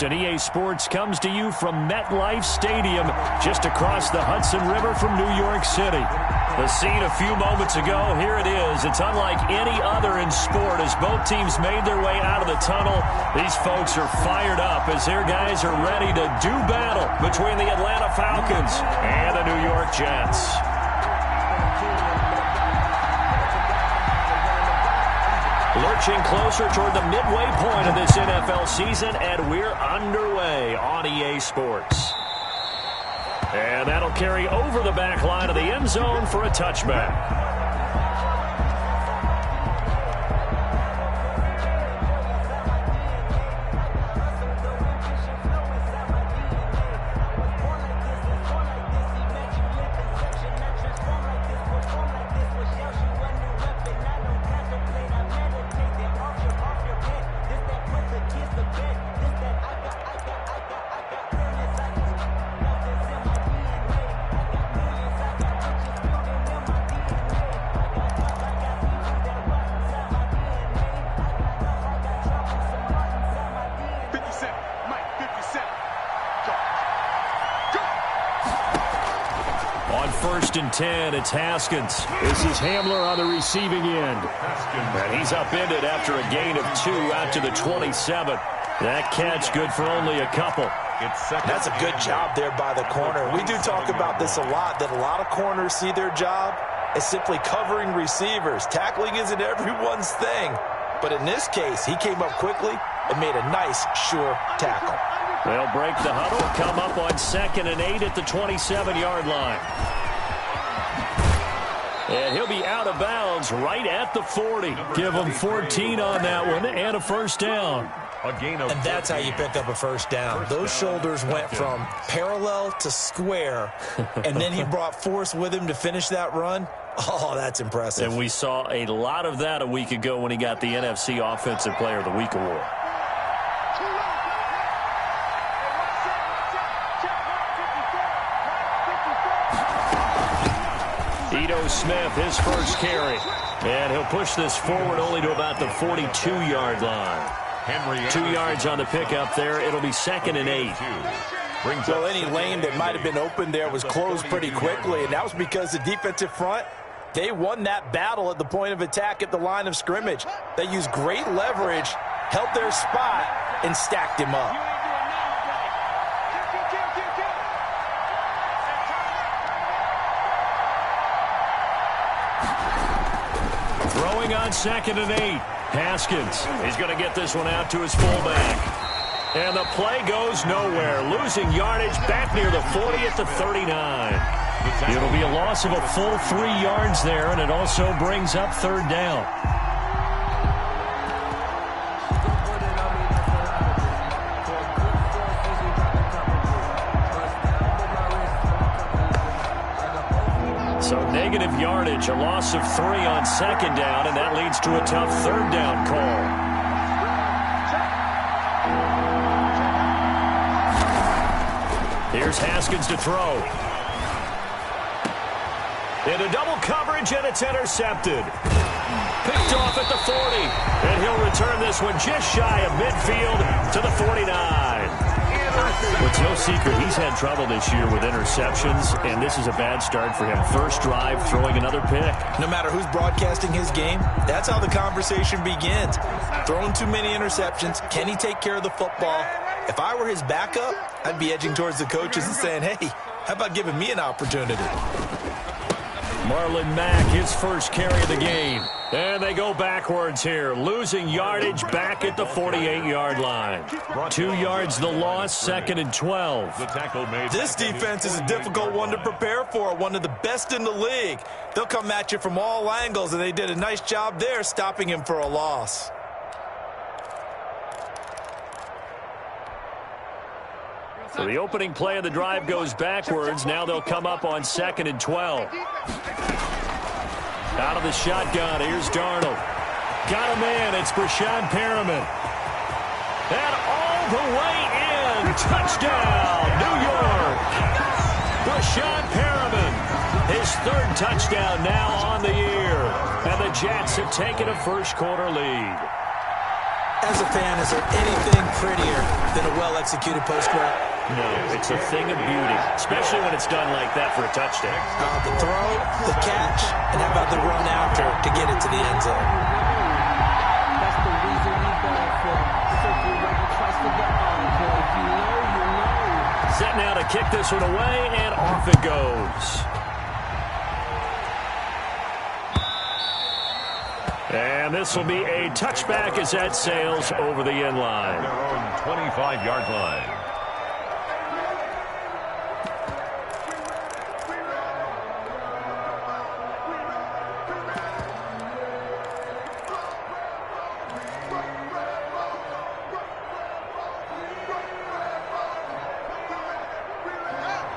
And EA Sports comes to you from MetLife Stadium, just across the Hudson River from New York City. The scene a few moments ago, here it is. It's unlike any other in sport as both teams made their way out of the tunnel. These folks are fired up as their guys are ready to do battle between the Atlanta Falcons and the New York Jets. Lurching closer toward the midway point of this NFL season, and we're underway on EA Sports. And that'll carry over the back line of the end zone for a touchback. First and 10, it's Haskins. This is Hamler on the receiving end. And he's upended after a gain of 2 out to the 27. That catch good for only a couple. That's a good job there by the corner. We do talk about this a lot, that a lot of corners see their job as simply covering receivers. Tackling isn't everyone's thing. But in this case, he came up quickly and made a nice, sure tackle. They'll break the huddle, come up on 2nd and 8 at the 27-yard line. And he'll be out of bounds right at the 40. Give him 14 on that one and a first down. And that's how you pick up a first down. Those shoulders went from parallel to square, and then he brought force with him to finish that run. Oh, that's impressive. And we saw a lot of that a week ago when he got the NFC Offensive Player of the Week award. Smith, his first carry. And he'll push this forward only to about the 42-yard line. 2 yards on the pickup there. It'll be 2nd and 8. Well, any lane that might have been open there was closed pretty quickly, and that was because the defensive front, they won that battle at the point of attack at the line of scrimmage. They used great leverage, held their spot, and stacked him up. Throwing on 2nd and 8. Haskins. He's going to get this one out to his fullback. And the play goes nowhere. Losing yardage back near the 40 at the 39. It'll be a loss of a full 3 yards there, and it also brings up 3rd down. So negative yardage, a loss of 3 on 2nd down, and that leads to a tough 3rd down call. Here's Haskins to throw. Into double coverage, and it's intercepted. Picked off at the 40, and he'll return this one just shy of midfield to the 49. It's no secret he's had trouble this year with interceptions, and this is a bad start for him. First drive, throwing another pick. No matter who's broadcasting his game, that's how the conversation begins. Throwing too many interceptions, can he take care of the football? If I were his backup, I'd be edging towards the coaches and saying, hey, how about giving me an opportunity? Marlon Mack, his first carry of the game. And they go backwards here, losing yardage back at the 48-yard line. 2 yards the loss, 2nd and 12. This defense is a difficult one to prepare for, one of the best in the league. They'll come at you from all angles, and they did a nice job there stopping him for a loss. So the opening play of the drive goes backwards. Now they'll come up on 2nd and 12. Out of the shotgun, here's Darnold. Got a man, it's Brashad Perriman. And all the way in, touchdown, New York. Brashad Perriman, his 3rd touchdown now on the year. And the Jets have taken a first quarter lead. As a fan, is there anything prettier than a well-executed post route? No, it's a thing of beauty, especially when it's done like that for a touchdown. The throw, the catch, and how about the run after to get it to the end zone? That's the reason we go for circle right across the encore. If you know, you know. Set now to kick this one away, and off it goes. And this will be a touchback as that sails over the end line. Their own 25-yard line.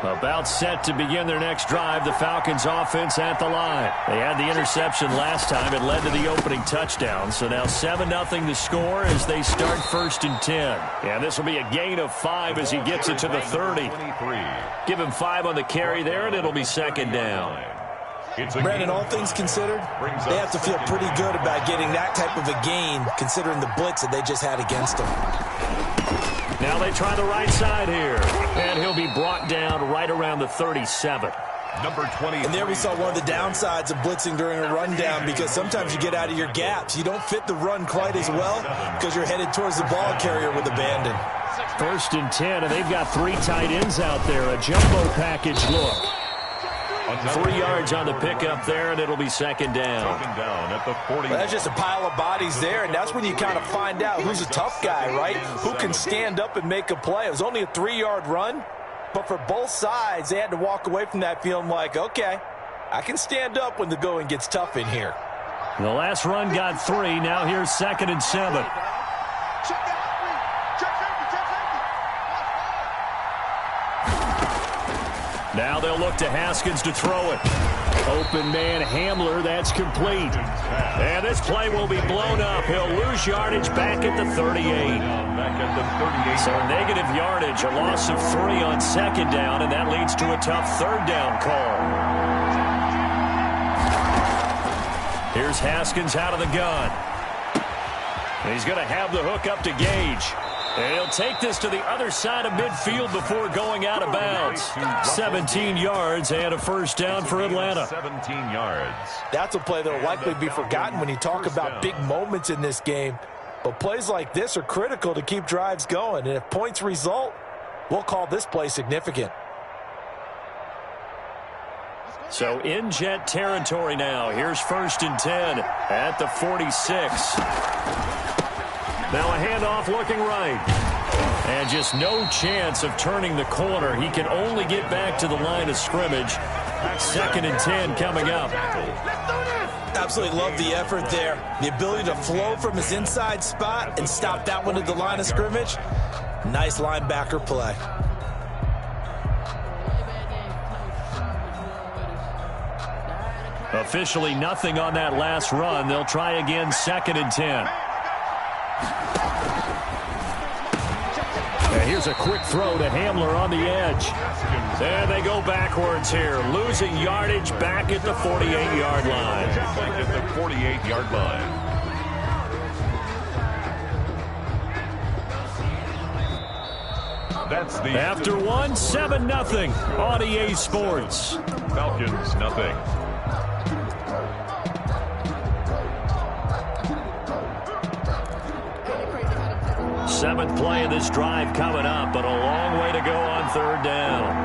About set to begin their next drive, the Falcons offense at the line. They had the interception last time. It led to the opening touchdown. So now 7-0 the score as they start 1st and 10. And this will be a gain of 5 as he gets it to the 30. Give him 5 on the carry there, and it'll be 2nd down. Brandon, all things considered, they have to feel pretty good about getting that type of a gain considering the blitz that they just had against them. Now they try the right side here. And he'll be brought down right around the 37. Number 20. And there we saw one of the downsides of blitzing during a rundown because sometimes you get out of your gaps. You don't fit the run quite as well because you're headed towards the ball carrier with abandon. 1st and 10, and they've got 3 tight ends out there. A jumbo package look. 3 yards on the pickup there, and it'll be 2nd down. At the 40. Well, that's just a pile of bodies there, and that's when you kind of find out who's a tough guy, right? Who can stand up and make a play. It was only a 3-yard run, but for both sides, they had to walk away from that feeling like, okay, I can stand up when the going gets tough in here. The last run got 3. Now here's 2nd and 7. Now they'll look to Haskins to throw it. Open man Hamler, that's complete. And this play will be blown up. He'll lose yardage back at the 38. So negative yardage, a loss of 3 on 2nd down, and that leads to a tough 3rd down call. Here's Haskins out of the gun. And he's going to have the hook up to Gage. And he'll take this to the other side of midfield before going out of bounds. 17 yards and a 1st down for Atlanta. 17 yards. That's a play that will likely be forgotten when you talk about big moments in this game. But plays like this are critical to keep drives going. And if points result, we'll call this play significant. So in Jet territory now. Here's 1st and 10 at the 46. Now a handoff looking right. And just no chance of turning the corner. He can only get back to the line of scrimmage. 2nd and 10 coming up. Absolutely love the effort there. The ability to flow from his inside spot and stop that one at the line of scrimmage. Nice linebacker play. Officially nothing on that last run. They'll try again 2nd and 10. And here's a quick throw to Hamler on the edge. And they go backwards here, losing yardage back at the 48-yard line. Back at the 48-yard line. That's the After one, 7-0 on EA Sports. Falcons, nothing. Seventh play of this drive coming up, but a long way to go on 3rd down.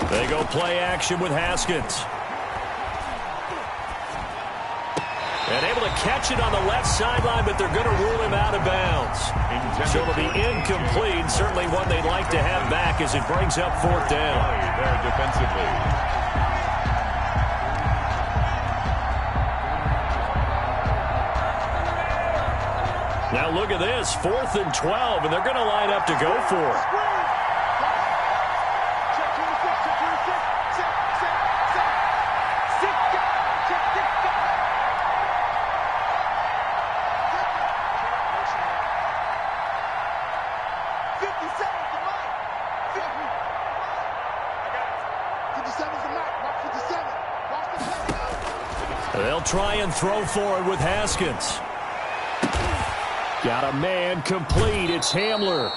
They go play action with Haskins. And able to catch it on the left sideline, but they're going to rule him out of bounds. So it'll be incomplete. Certainly one they'd like to have back as it brings up 4th down. There defensively. Now look at this, 4th and 12, and they're going to line up to go for it. They'll try and throw for it with Haskins. Got a man complete. It's Hamler.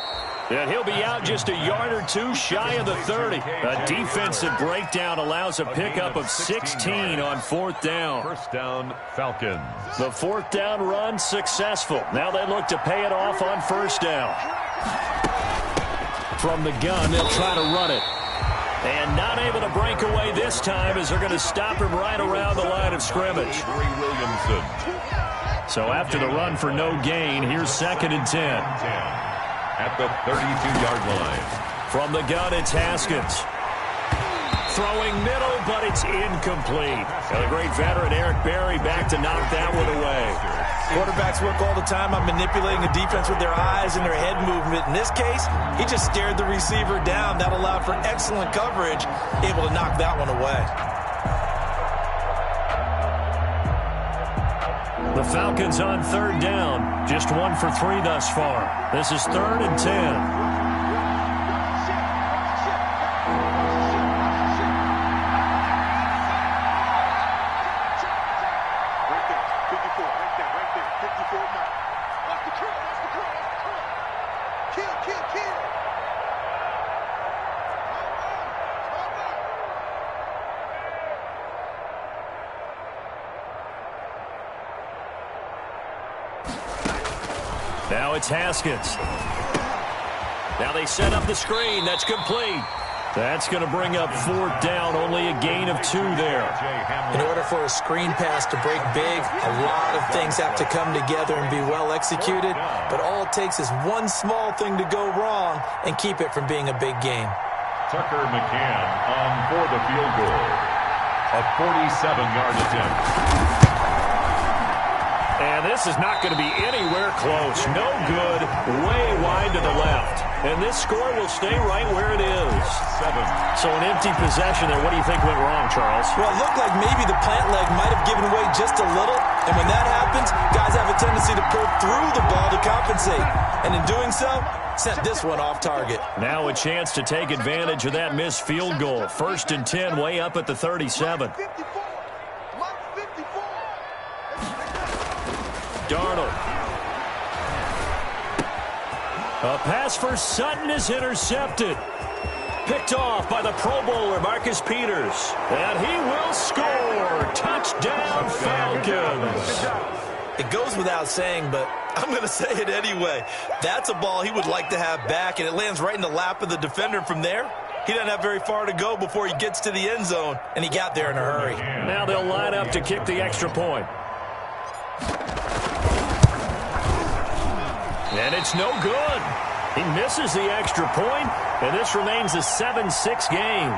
And he'll be out just a yard or two shy of the 30. A defensive breakdown allows a pickup of 16 on fourth down. First down, Falcons. The fourth down run successful. Now they look to pay it off on first down. From the gun, they'll try to run it. And not able to break away this time as they're going to stop him right around the line of scrimmage. Williamson. So after the run for no gain, here's 2nd and 10. At the 32-yard line. From the gun, it's Haskins. Throwing middle, but it's incomplete. And the great veteran Eric Berry back to knock that one away. Quarterbacks work all the time on manipulating a defense with their eyes and their head movement. In this case, he just stared the receiver down. That allowed for excellent coverage, able to knock that one away. The Falcons on third down. Just 1 for 3 thus far. This is 3rd and 10. Now it's Haskins. Now they set up the screen. That's complete. That's going to bring up fourth down. Only a gain of 2 there. In order for a screen pass to break big, a lot of things have to come together and be well executed. But all it takes is one small thing to go wrong and keep it from being a big game. Tucker McCann on for the field goal. A 47-yard attempt. And this is not going to be anywhere close. No good. Way wide to the left. And this score will stay right where it is. 7. So an empty possession there. What do you think went wrong, Charles? Well, it looked like maybe the plant leg might have given way just a little. And when that happens, guys have a tendency to pull through the ball to compensate. And in doing so, sent this one off target. Now a chance to take advantage of that missed field goal. 1st and 10, way up at the 37. Darnold. A pass for Sutton is intercepted. Picked off by the Pro Bowler, Marcus Peters. And he will score. Touchdown, Falcons. It goes without saying, but I'm going to say it anyway. That's a ball he would like to have back, and it lands right in the lap of the defender from there. He doesn't have very far to go before he gets to the end zone, and he got there in a hurry. Now they'll line up to kick the extra point. And it's no good. He misses the extra point, and this remains a 7-6 game.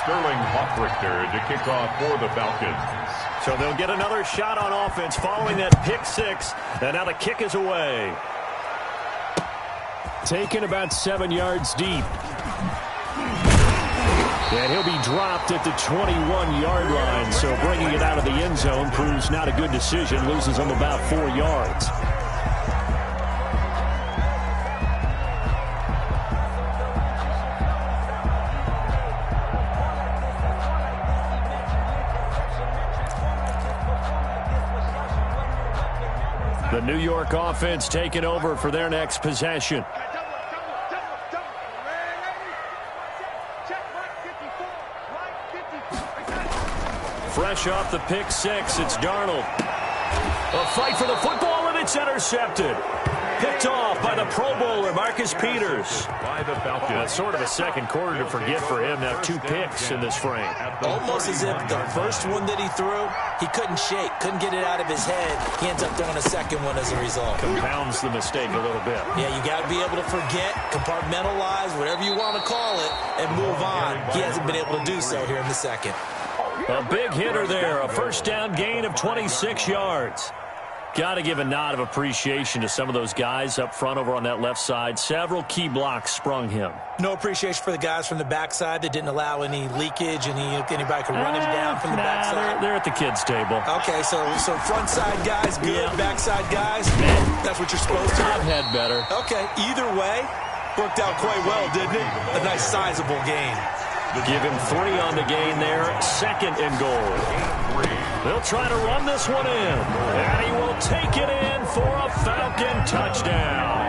Sterling Hockrichter to kick off for the Falcons. So they'll get another shot on offense following that pick 6, and now the kick is away. Taken about 7 yards deep. And he'll be dropped at the 21-yard line, so bringing it out of the end zone proves not a good decision, loses him about 4 yards. The New York offense taking over for their next possession. Fresh off the pick 6, it's Darnold. A fight for the football, and it's intercepted. Picked off by the Pro Bowler, Marcus Peters. By the Falcons. Sort of a second quarter to forget for him. Now 2 picks in this frame. Almost as if the first one that he threw, he couldn't shake, couldn't get it out of his head. He ends up throwing a second one as a result. Compounds the mistake a little bit. Yeah, you got to be able to forget, compartmentalize, whatever you want to call it, and move on. He hasn't been able to do so here in the second. A big hitter there, a first down gain of 26 yards. Got to give a nod of appreciation to some of those guys up front over on that left side. Several key blocks sprung him. No appreciation for the guys from the backside that didn't allow any leakage, and anybody could run him down from the backside. They're at the kids' table. Okay, so front side guys good, Yeah. backside guys, that's what you're supposed to I've do. had better. Okay, either way, worked out quite well, didn't it? A nice sizable gain. Give him 3 on the gain there. 2nd and goal. They'll try to run this one in. And he will take it in for a Falcon touchdown.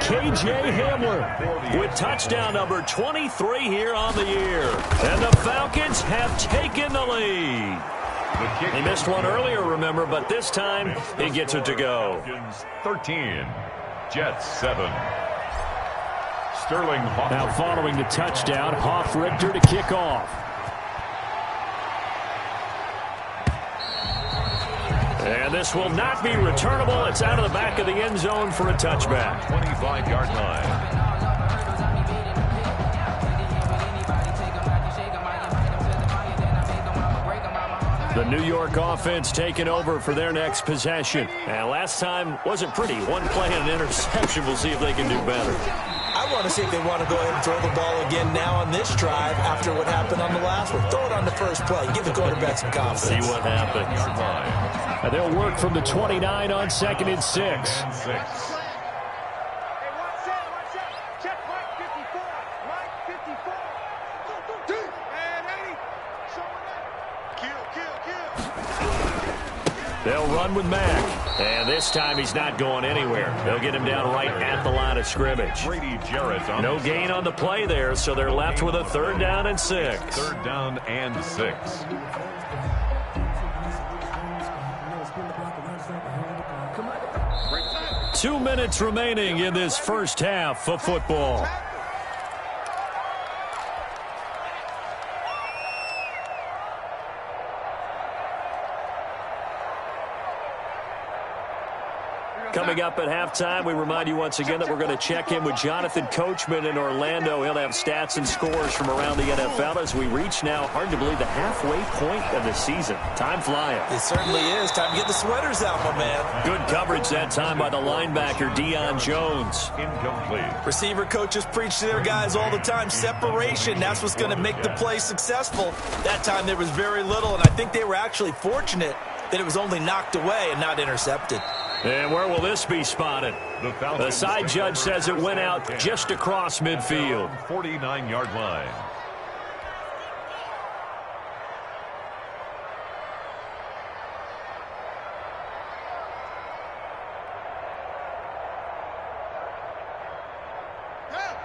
K.J. Hamler with touchdown number 23 here on the year. And the Falcons have taken the lead. He missed one earlier, remember, but this time he gets it to go. 13, Jets 7. Sterling Hoff. Now following the touchdown, Hoff-Richter to kick off. And this will not be returnable. It's out of the back of the end zone for a touchback. 25-yard line. The New York offense taking over for their next possession. And last time wasn't pretty. One play and an interception. We'll see if they can do better. I want to see if they want to go ahead and throw the ball again now on this drive after what happened on the last one. Throw it on the first play. Give the quarterback some confidence. See what happens. And they'll work from the 29 on 2nd and 6. They'll run with Mack. And this time he's not going anywhere. They'll get him down right at the line of scrimmage. No gain on the play there, so they're left with a 3rd down and 6. 3rd down and 6. Two minutes remaining in this first half of football. Coming up at halftime, we remind you once again that we're going to check in with Jonathan Coachman in Orlando. He'll have stats and scores from around the NFL as we reach now, hard to believe, the halfway point of the season. Time flying. It certainly is. Time to get the sweaters out, my man. Good coverage that time by the linebacker, Deion Jones. Incomplete. Receiver coaches preach to their guys all the time. Separation, that's what's going to make the play successful. That time there was very little, and I think they were actually fortunate that it was only knocked away and not intercepted. And where will this be spotted? The side judge says it went out just across midfield. 49-yard line.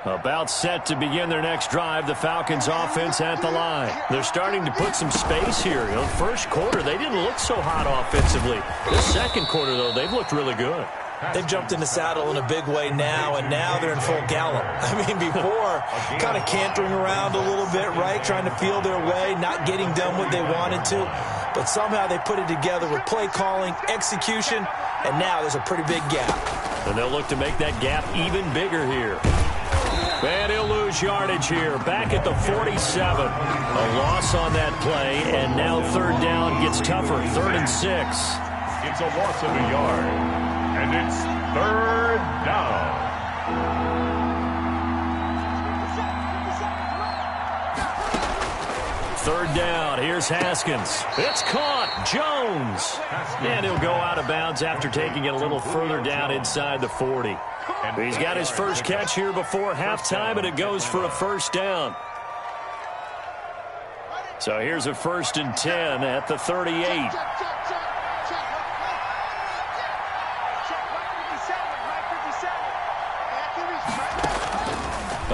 About set to begin their next drive, the Falcons offense at the line. They're starting to put some space here. You know, first quarter, they didn't look so hot offensively. The second quarter, though, they've looked really good. They've jumped in the saddle in a big way now, and now they're in full gallop. I mean, before, kind of cantering around a little bit, right, trying to feel their way, not getting done what they wanted to. But somehow they put it together with play calling, execution, and now there's a pretty big gap. And they'll look to make that gap even bigger here. And he'll lose yardage here, back at the 47. A loss on that play, and now 3rd down gets tougher, 3rd and 6. It's a loss of a yard, and it's 3rd down. Third down, here's Haskins. It's caught, Jones. And he'll go out of bounds after taking it a little further down inside the 40. He's got his first catch here before halftime, and it goes for a 1st down. So here's a 1st and 10 at the 38.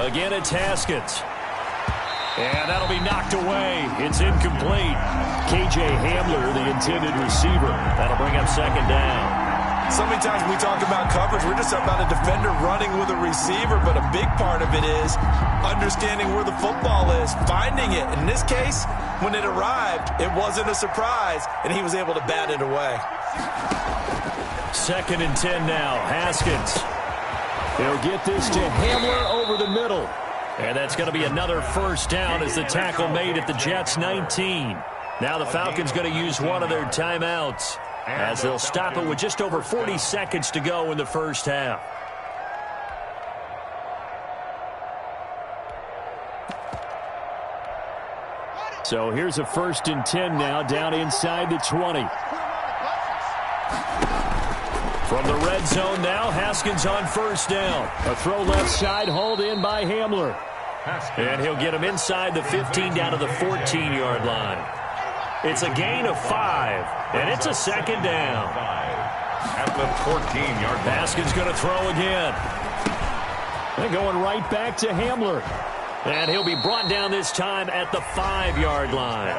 Again, it's Haskins. And that'll be knocked away. It's incomplete. K.J. Hamler, the intended receiver. That'll bring up 2nd down. So many times we talk about coverage, we're just about a defender running with a receiver, but a big part of it is understanding where the football is, finding it. In this case, when it arrived, it wasn't a surprise, and he was able to bat it away. 2nd and 10 now, Haskins. He'll get this to Hamler over the middle. And that's going to be another 1st down as the tackle made at the Jets' 19. Now the Falcons going to use one of their timeouts, as they'll stop it with just over 40 seconds to go in the first half. So here's a 1st and 10 now, down inside the 20. From the red zone now, Haskins on 1st down. A throw left side, hauled in by Hamler. And he'll get him inside the 15 down to the 14-yard line. It's a gain of 5, and it's a second down. At the 14-yard line. Haskins going to throw again. And going right back to Hamler. And he'll be brought down this time at the 5-yard line.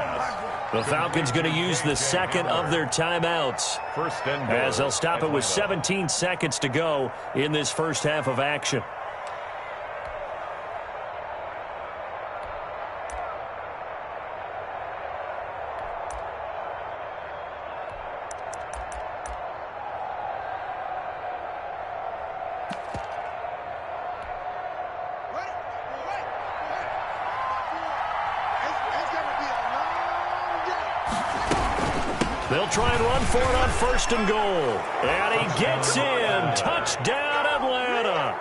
The Falcons going to use the second of their timeouts First and goal. as they'll stop it with 17 seconds to go in this first half of action. They'll try and run for it on first and goal. And he gets in. Touchdown, Atlanta.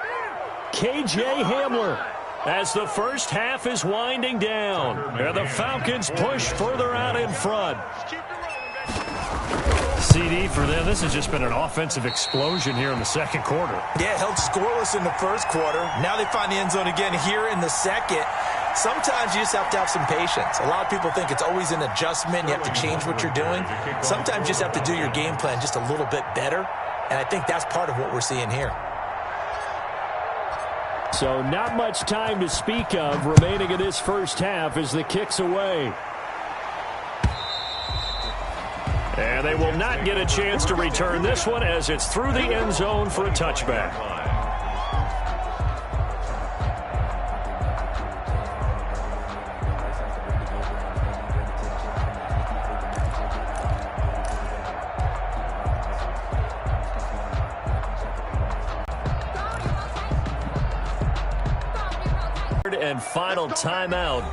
K.J. Hamler as the first half is winding down. And the Falcons push further out in front. CD for them. This has just been an offensive explosion here in the second quarter. Yeah, held scoreless in the first quarter. Now they find the end zone again here in the second. Sometimes you just have to have some patience. A lot of people think it's always an adjustment. You have to change what you're doing. Sometimes you just have to do your game plan just a little bit better. And I think that's part of what we're seeing here. So not much time to speak of remaining in this first half as the kick's away. And they will not get a chance to return this one as it's through the end zone for a touchback. And final timeout